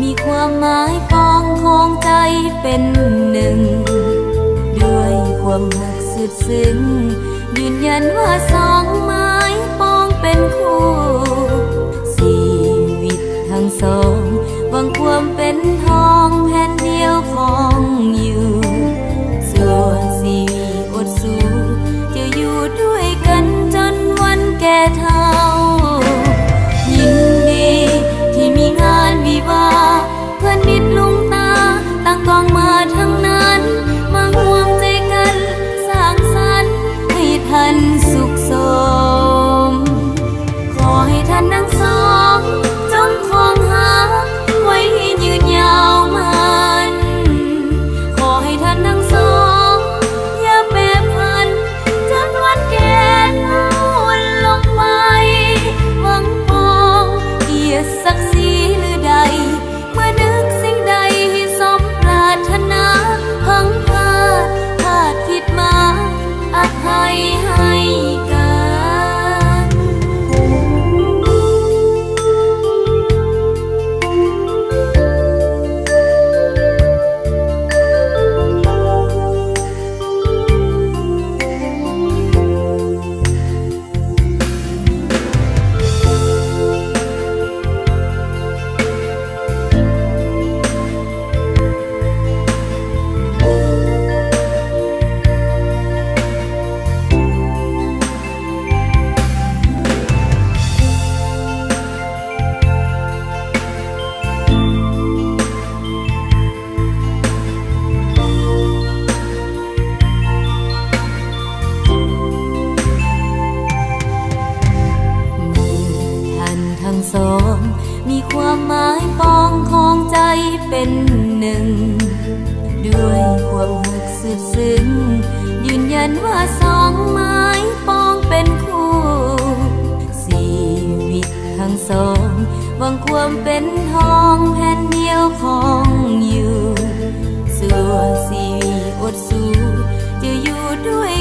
มีความหมายปองของใจเป็นหนึ่งด้วยความหักสุดซึ้งยืนยันว่าสองไม้ปองเป็นคู่ชีวิตทั้งสองหวังความเป็นทองแผ่นเดียวของอยู่ส่วนชีวิตอดสู้จะอยู่ด้วยกันจนวันแก่เฒ่ายินดีที่มีงานวิวาเพื่อนมิตรลุงตาตั้งกองมาทั้งนั้นมาร่วมใจกันสร้างสรรค์ให้ท่านสุขสมขอให้ท่านทั้งสองจงคงหาไว้ให้ยืนยาวมันขอให้ท่านทั้งสองอย่าแปรผันจนวันแก่เฒ่าลงไปหวังปองเกียรติศักดิ์ศรีหรือใดเมื่อนึกสิ่งใดให้สมปรารถนาพังพลาดพลาดผิดมาอภัยให้กันทั้งสองมีความหมายปองของใจเป็นหนึ่งด้วยความหักสุดซึ้งยืนยันว่าสองไม้ปองเป็นคู่ชีวิตทั้งสองหวังความเป็นทองแผ่นเดียวของอยู่ส่วนชีวิตอดสู้จะอยู่ด้วย